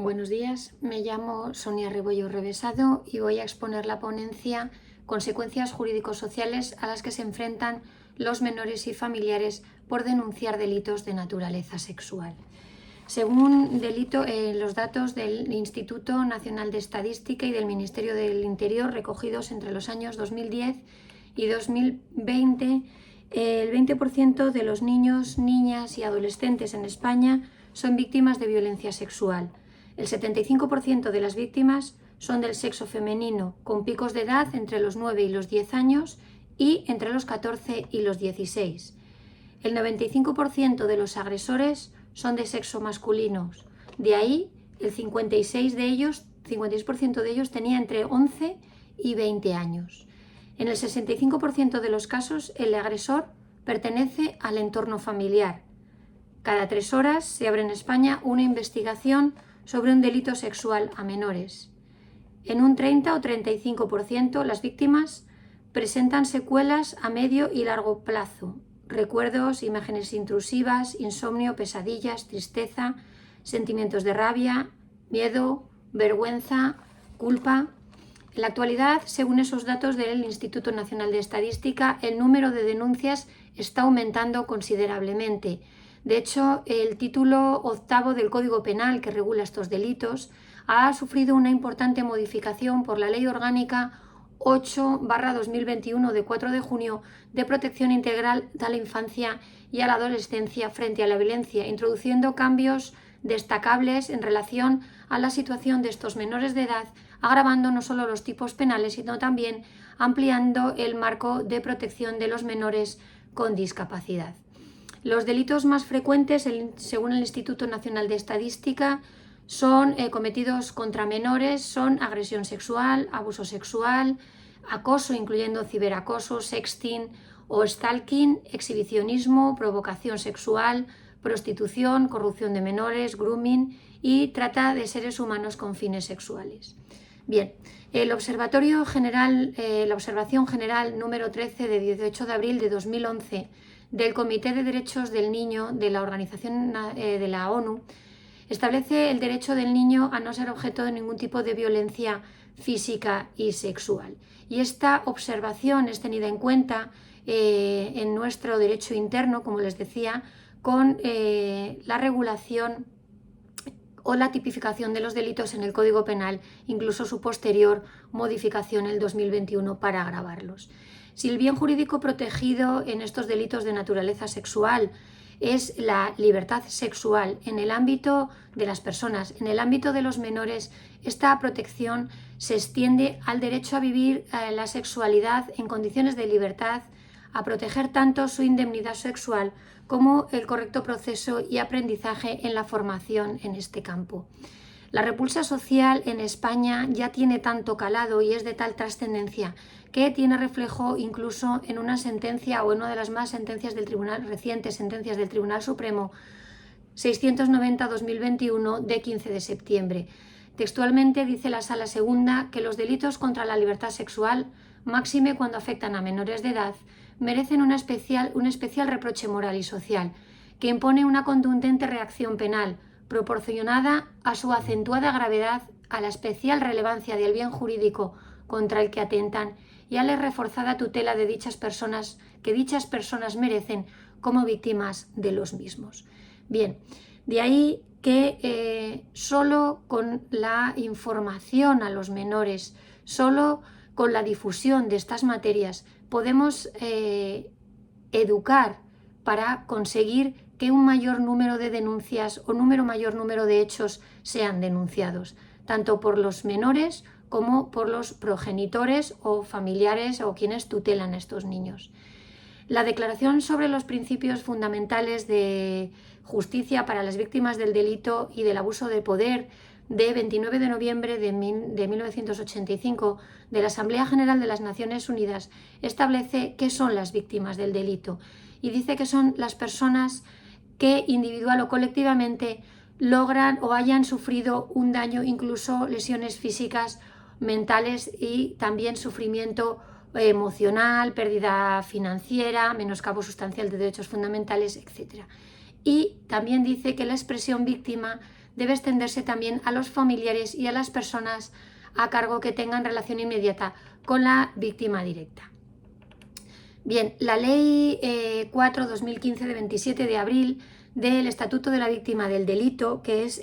Buenos días, me llamo Sonia Rebollo Revesado y voy a exponer la ponencia Consecuencias jurídico-sociales a las que se enfrentan los menores y familiares por denunciar delitos de naturaleza sexual. Según los datos del Instituto Nacional de Estadística y del Ministerio del Interior recogidos entre los años 2010 y 2020, el 20% de los niños, niñas y adolescentes en España son víctimas de violencia sexual. El 75% de las víctimas son del sexo femenino, con picos de edad entre los 9 y los 10 años y entre los 14 y los 16. El 95% de los agresores son de sexo masculino. De ahí, el 56% de ellos tenía entre 11 y 20 años. En el 65% de los casos, el agresor pertenece al entorno familiar. Cada 3 horas se abre en España una investigación sobre un delito sexual a menores. En un 30 o 35% las víctimas presentan secuelas a medio y largo plazo, recuerdos, imágenes intrusivas, insomnio, pesadillas, tristeza, sentimientos de rabia, miedo, vergüenza, culpa. En la actualidad, según esos datos del Instituto Nacional de Estadística, el número de denuncias está aumentando considerablemente. De hecho, el título 8º del Código Penal, que regula estos delitos, ha sufrido una importante modificación por la Ley Orgánica 8/2021 de 4 de junio de protección integral de la infancia y a la adolescencia frente a la violencia, introduciendo cambios destacables en relación a la situación de estos menores de edad, agravando no solo los tipos penales, sino también ampliando el marco de protección de los menores con discapacidad. Los delitos más frecuentes, según el Instituto Nacional de Estadística, son cometidos contra menores, son agresión sexual, abuso sexual, acoso, incluyendo ciberacoso, sexting o stalking, exhibicionismo, provocación sexual, prostitución, corrupción de menores, grooming y trata de seres humanos con fines sexuales. Bien, la observación general número 13 de 18 de abril de 2011 del Comité de Derechos del Niño de la Organización de la ONU establece el derecho del niño a no ser objeto de ningún tipo de violencia física y sexual. Y esta observación es tenida en cuenta en nuestro derecho interno, como les decía, con la regulación o la tipificación de los delitos en el Código Penal, incluso su posterior modificación en el 2021 para agravarlos. Si el bien jurídico protegido en estos delitos de naturaleza sexual es la libertad sexual en el ámbito de las personas, en el ámbito de los menores, esta protección se extiende al derecho a vivir la sexualidad en condiciones de libertad, a proteger tanto su indemnidad sexual como el correcto proceso y aprendizaje en la formación en este campo. La repulsa social en España ya tiene tanto calado y es de tal trascendencia que tiene reflejo incluso en una sentencia o en una de las más sentencias del Tribunal, recientes sentencias del Tribunal Supremo 690-2021 de 15 de septiembre. Textualmente dice la Sala Segunda que los delitos contra la libertad sexual, máxime cuando afectan a menores de edad, merecen un especial reproche moral y social, que impone una contundente reacción penal, proporcionada a su acentuada gravedad, a la especial relevancia del bien jurídico contra el que atentan y a la reforzada tutela de dichas personas que dichas personas merecen como víctimas de los mismos. Bien, de ahí que solo con la información a los menores, solo con la difusión de estas materias, podemos educar para conseguir que un mayor número de denuncias o mayor número de hechos sean denunciados, tanto por los menores como por los progenitores o familiares o quienes tutelan a estos niños. La Declaración sobre los Principios Fundamentales de Justicia para las Víctimas del Delito y del Abuso de Poder de 29 de noviembre de 1985 de la Asamblea General de las Naciones Unidas establece qué son las víctimas del delito y dice que son las personas que individual o colectivamente logran o hayan sufrido un daño, incluso lesiones físicas, mentales y también sufrimiento emocional, pérdida financiera, menoscabo sustancial de derechos fundamentales, etc. Y también dice que la expresión víctima debe extenderse también a los familiares y a las personas a cargo que tengan relación inmediata con la víctima directa. Bien, la Ley 4/2015 de 27 de abril del Estatuto de la Víctima del Delito, que es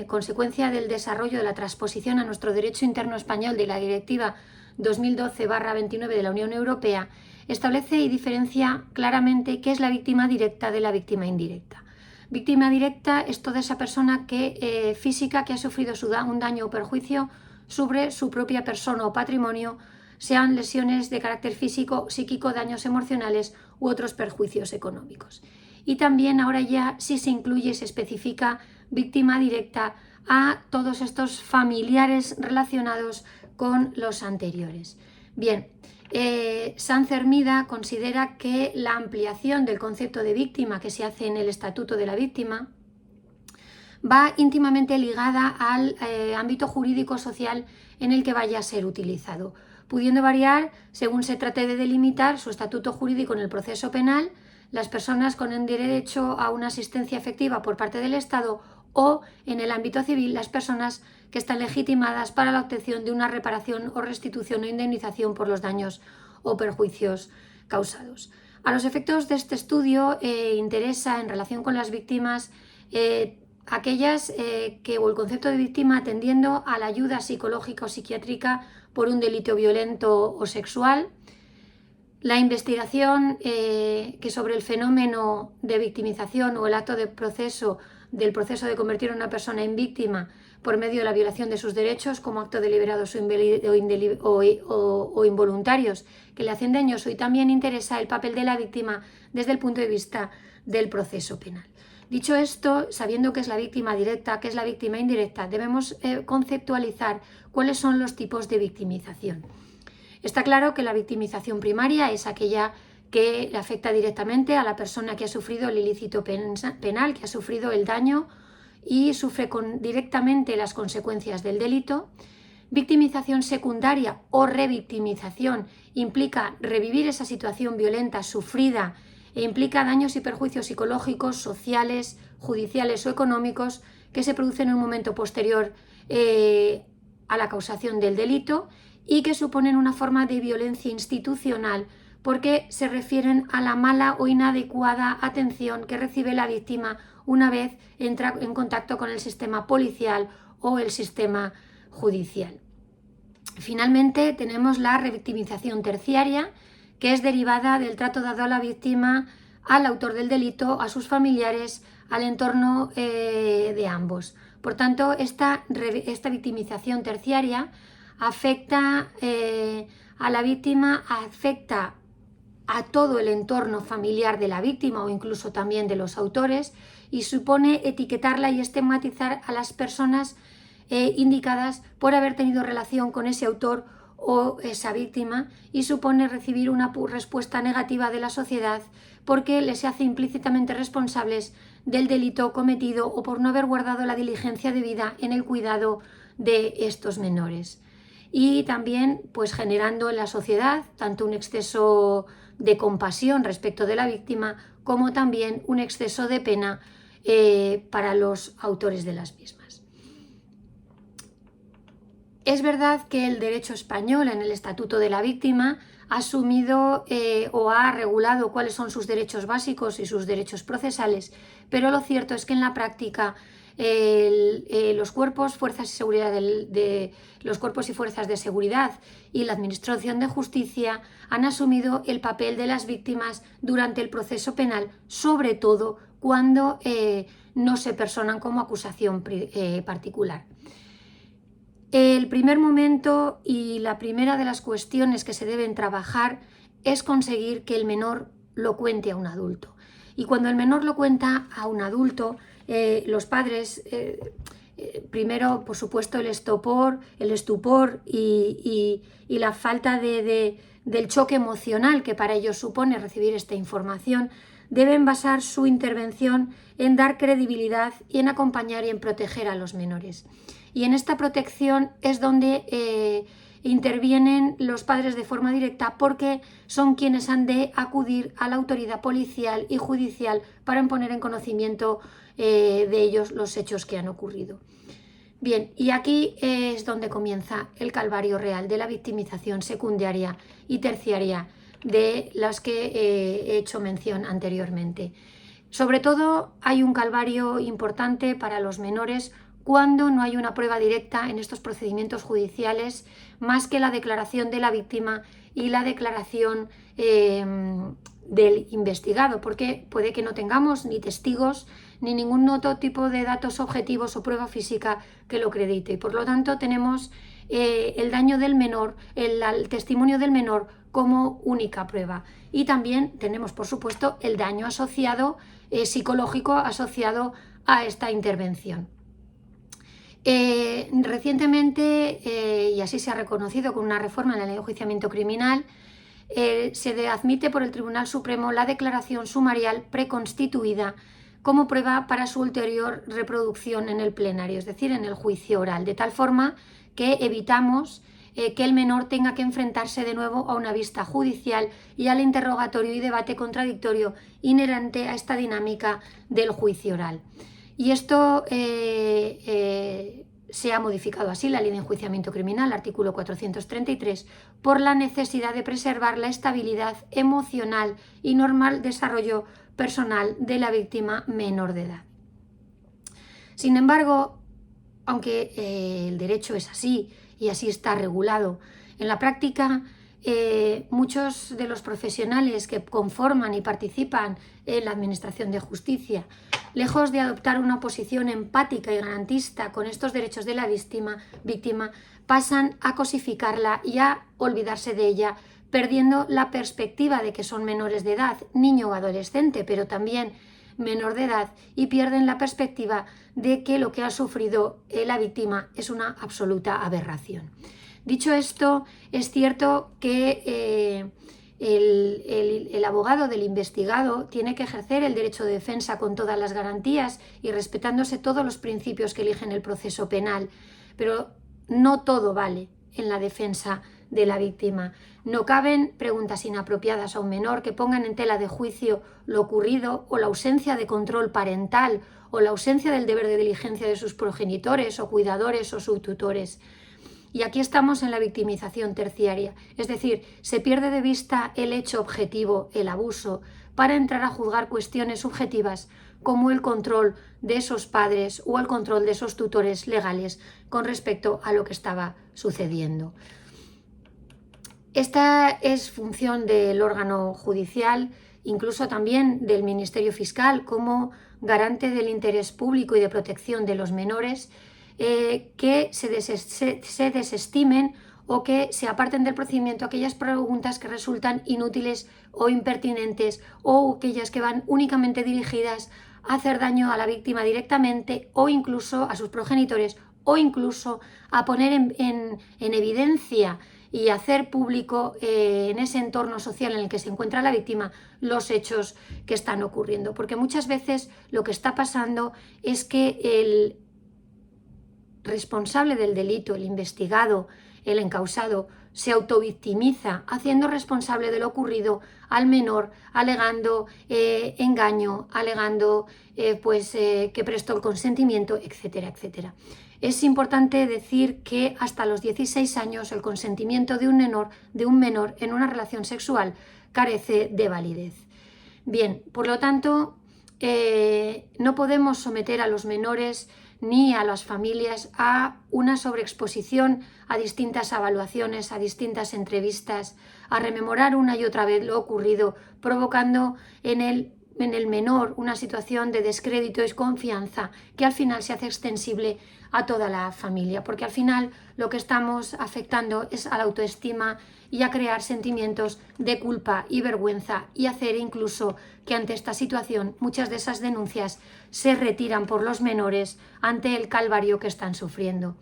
consecuencia del desarrollo de la transposición a nuestro derecho interno español de la Directiva 2012/29 de la Unión Europea, establece y diferencia claramente qué es la víctima directa de la víctima indirecta. Víctima directa es toda esa persona física que ha sufrido un daño o perjuicio sobre su propia persona o patrimonio, sean lesiones de carácter físico, psíquico, daños emocionales u otros perjuicios económicos. Y también ahora ya sí se incluye y se especifica víctima directa a todos estos familiares relacionados con los anteriores. Bien, Sanz Hermida considera que la ampliación del concepto de víctima que se hace en el Estatuto de la Víctima va íntimamente ligada al ámbito jurídico-social en el que vaya a ser utilizado, pudiendo variar según se trate de delimitar su estatuto jurídico en el proceso penal, las personas con el derecho a una asistencia efectiva por parte del Estado, o en el ámbito civil las personas que están legitimadas para la obtención de una reparación o restitución o indemnización por los daños o perjuicios causados. A los efectos de este estudio interesa en relación con las víctimas aquellas o el concepto de víctima atendiendo a la ayuda psicológica o psiquiátrica por un delito violento o sexual, la investigación que sobre el fenómeno de victimización o el acto del proceso de convertir a una persona en víctima por medio de la violación de sus derechos como actos deliberados o involuntarios que le hacen daño. Y también interesa el papel de la víctima desde el punto de vista del proceso penal. Dicho esto, sabiendo qué es la víctima directa, qué es la víctima indirecta, debemos conceptualizar cuáles son los tipos de victimización. Está claro que la victimización primaria es aquella que le afecta directamente a la persona que ha sufrido el ilícito penal, que ha sufrido el daño y sufre directamente las consecuencias del delito. Victimización secundaria o revictimización implica revivir esa situación violenta sufrida e implica daños y perjuicios psicológicos, sociales, judiciales o económicos que se producen en un momento posterior a la causación del delito y que suponen una forma de violencia institucional porque se refieren a la mala o inadecuada atención que recibe la víctima una vez entra en contacto con el sistema policial o el sistema judicial. Finalmente tenemos la revictimización terciaria, que es derivada del trato dado a la víctima, al autor del delito, a sus familiares, al entorno de ambos. Por tanto, esta victimización terciaria afecta a la víctima, afecta a todo el entorno familiar de la víctima o incluso también de los autores y supone etiquetarla y estigmatizar a las personas indicadas por haber tenido relación con ese autor o esa víctima y supone recibir una respuesta negativa de la sociedad porque les hace implícitamente responsables del delito cometido o por no haber guardado la diligencia debida en el cuidado de estos menores. Y también pues generando en la sociedad tanto un exceso de compasión respecto de la víctima como también un exceso de pena para los autores de las mismas. Es verdad que el derecho español en el Estatuto de la Víctima ha asumido o ha regulado cuáles son sus derechos básicos y sus derechos procesales, pero lo cierto es que en la práctica los cuerpos, fuerzas y seguridad los cuerpos y fuerzas de seguridad y la Administración de Justicia han asumido el papel de las víctimas durante el proceso penal, sobre todo cuando no se personan como acusación particular. El primer momento y la primera de las cuestiones que se deben trabajar es conseguir que el menor lo cuente a un adulto. Y cuando el menor lo cuenta a un adulto, los padres, primero, por supuesto, el estupor y la falta del choque emocional que para ellos supone recibir esta información, deben basar su intervención en dar credibilidad y en acompañar y en proteger a los menores. Y en esta protección es donde intervienen los padres de forma directa porque son quienes han de acudir a la autoridad policial y judicial para poner en conocimiento de ellos los hechos que han ocurrido. Bien, y aquí es donde comienza el calvario real de la victimización secundaria y terciaria de las que he hecho mención anteriormente. Sobre todo hay un calvario importante para los menores cuando no hay una prueba directa en estos procedimientos judiciales más que la declaración de la víctima y la declaración del investigado, porque puede que no tengamos ni testigos ni ningún otro tipo de datos objetivos o prueba física que lo acredite. Y por lo tanto tenemos el daño del menor, el testimonio del menor como única prueba. Y también tenemos, por supuesto, el daño asociado, psicológico asociado a esta intervención. Recientemente, y así se ha reconocido con una reforma en la Ley de Enjuiciamiento Criminal, se admite por el Tribunal Supremo la declaración sumarial preconstituida como prueba para su ulterior reproducción en el plenario, es decir, en el juicio oral, de tal forma que evitamos que el menor tenga que enfrentarse de nuevo a una vista judicial y al interrogatorio y debate contradictorio inherente a esta dinámica del juicio oral. Y esto se ha modificado así la Ley de Enjuiciamiento Criminal, artículo 433, por la necesidad de preservar la estabilidad emocional y normal desarrollo personal de la víctima menor de edad. Sin embargo, aunque el derecho es así y así está regulado, en la práctica muchos de los profesionales que conforman y participan en la Administración de Justicia, lejos de adoptar una posición empática y garantista con estos derechos de la víctima, pasan a cosificarla y a olvidarse de ella, perdiendo la perspectiva de que son menores de edad, niño o adolescente, pero también menor de edad, y pierden la perspectiva de que lo que ha sufrido la víctima es una absoluta aberración. Dicho esto, es cierto que el abogado del investigado tiene que ejercer el derecho de defensa con todas las garantías y respetándose todos los principios que eligen el proceso penal, pero no todo vale en la defensa de la víctima. No caben preguntas inapropiadas a un menor que pongan en tela de juicio lo ocurrido o la ausencia de control parental o la ausencia del deber de diligencia de sus progenitores o cuidadores o subtutores. Y aquí estamos en la victimización terciaria, es decir, se pierde de vista el hecho objetivo, el abuso, para entrar a juzgar cuestiones subjetivas como el control de esos padres o el control de esos tutores legales con respecto a lo que estaba sucediendo. Esta es función del órgano judicial, incluso también del Ministerio Fiscal, como garante del interés público y de protección de los menores, que se desestimen o que se aparten del procedimiento aquellas preguntas que resultan inútiles o impertinentes o aquellas que van únicamente dirigidas a hacer daño a la víctima directamente o incluso a sus progenitores o incluso a poner en evidencia y hacer público en ese entorno social en el que se encuentra la víctima los hechos que están ocurriendo. Porque muchas veces lo que está pasando es que el responsable del delito, el investigado, el encausado, se autovictimiza haciendo responsable de lo ocurrido al menor, alegando engaño, alegando que prestó el consentimiento, etcétera, etcétera. Es importante decir que hasta los 16 años el consentimiento de un menor en una relación sexual carece de validez. Bien, por lo tanto, no podemos someter a los menores ni a las familias a una sobreexposición a distintas evaluaciones, a distintas entrevistas, a rememorar una y otra vez lo ocurrido, provocando en el menor una situación de descrédito y desconfianza que al final se hace extensible a toda la familia, porque al final lo que estamos afectando es a la autoestima y a crear sentimientos de culpa y vergüenza y hacer incluso que ante esta situación muchas de esas denuncias se retiran por los menores ante el calvario que están sufriendo.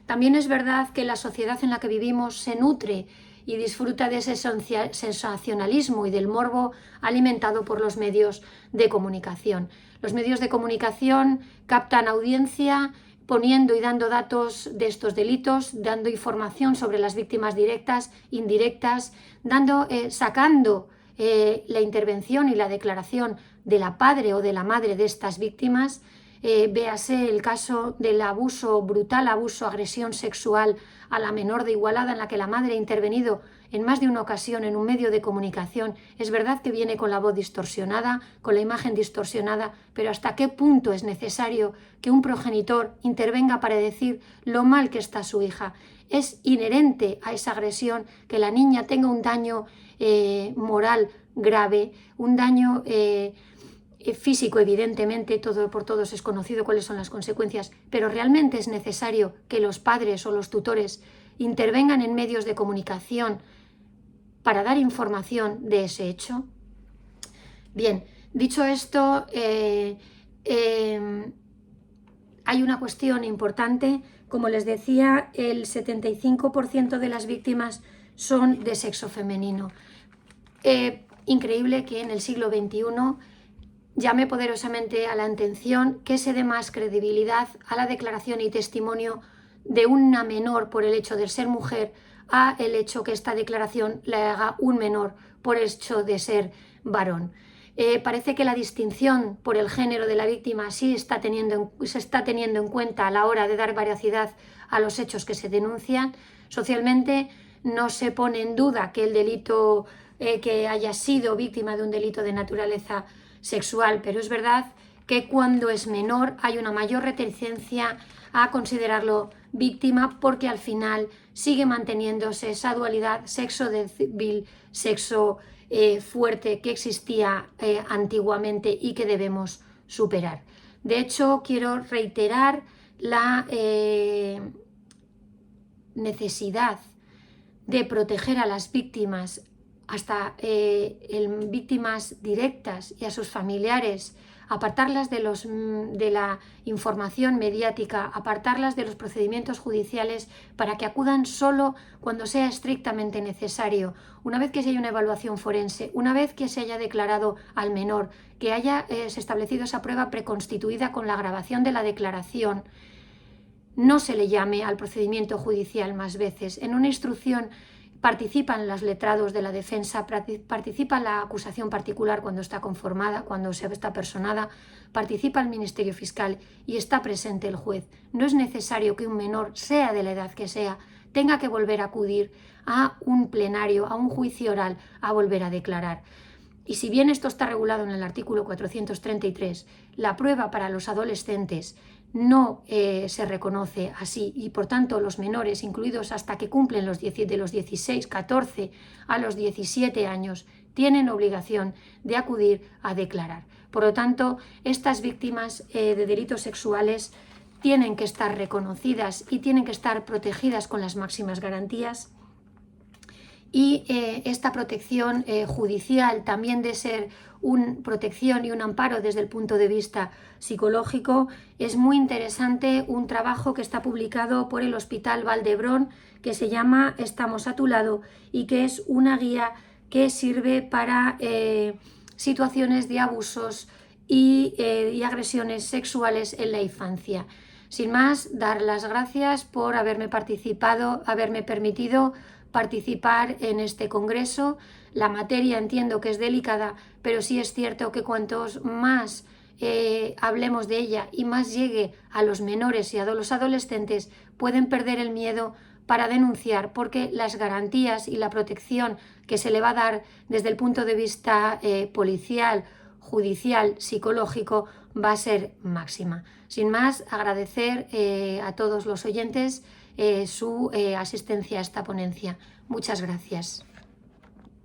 También es verdad que la sociedad en la que vivimos se nutre y disfruta de ese sensacionalismo y del morbo alimentado por los medios de comunicación. Los medios de comunicación captan audiencia poniendo y dando datos de estos delitos, dando información sobre las víctimas directas, indirectas, sacando la intervención y la declaración de la padre o de la madre de estas víctimas véase el caso del abuso, brutal abuso, agresión sexual a la menor de Igualada, en la que la madre ha intervenido en más de una ocasión en un medio de comunicación. Es verdad que viene con la voz distorsionada, con la imagen distorsionada, pero ¿hasta qué punto es necesario que un progenitor intervenga para decir lo mal que está su hija? Es inherente a esa agresión que la niña tenga un daño moral grave, un daño físico, evidentemente, por todos es conocido cuáles son las consecuencias, pero realmente es necesario que los padres o los tutores intervengan en medios de comunicación para dar información de ese hecho. Bien, dicho esto, hay una cuestión importante. Como les decía, el 75% de las víctimas son de sexo femenino. Increíble que en el siglo XXI llame poderosamente a la atención que se dé más credibilidad a la declaración y testimonio de una menor por el hecho de ser mujer a el hecho que esta declaración la haga un menor por el hecho de ser varón. Parece que la distinción por el género de la víctima sí se está teniendo en cuenta a la hora de dar veracidad a los hechos que se denuncian. Socialmente no se pone en duda que el delito, que haya sido víctima de un delito de naturaleza sexual, pero es verdad que cuando es menor hay una mayor reticencia a considerarlo víctima, porque al final sigue manteniéndose esa dualidad sexo débil, sexo fuerte que existía antiguamente y que debemos superar. De hecho, quiero reiterar la necesidad de proteger a las víctimas, hasta víctimas directas, y a sus familiares, apartarlas de la información mediática, apartarlas de los procedimientos judiciales para que acudan solo cuando sea estrictamente necesario, una vez que se haya una evaluación forense, una vez que se haya declarado al menor, que haya establecido esa prueba preconstituida con la grabación de la declaración. No se le llame al procedimiento judicial más veces. En una instrucción participan los letrados de la defensa, participa la acusación particular cuando está conformada, cuando se está personada, participa el Ministerio Fiscal y está presente el juez. No es necesario que un menor, sea de la edad que sea, tenga que volver a acudir a un plenario, a un juicio oral, a volver a declarar. Y si bien esto está regulado en el artículo 433, la prueba para los adolescentes no se reconoce así, y por tanto los menores, incluidos hasta que cumplen de los 16, 14 a los 17 años, tienen obligación de acudir a declarar. Por lo tanto, estas víctimas de delitos sexuales tienen que estar reconocidas y tienen que estar protegidas con las máximas garantías. Y esta protección judicial, también de ser una protección y un amparo desde el punto de vista psicológico, es muy interesante un trabajo que está publicado por el Hospital Vall d'Hebron, que se llama Estamos a tu lado, y que es una guía que sirve para situaciones de abusos y agresiones sexuales en la infancia. Sin más, dar las gracias por haberme permitido participar en este congreso. La materia entiendo que es delicada, pero sí es cierto que cuantos más hablemos de ella y más llegue a los menores y a los adolescentes, pueden perder el miedo para denunciar, porque las garantías y la protección que se le va a dar desde el punto de vista policial, judicial, psicológico, va a ser máxima. Sin más, agradecer a todos los oyentes su asistencia a esta ponencia. Muchas gracias.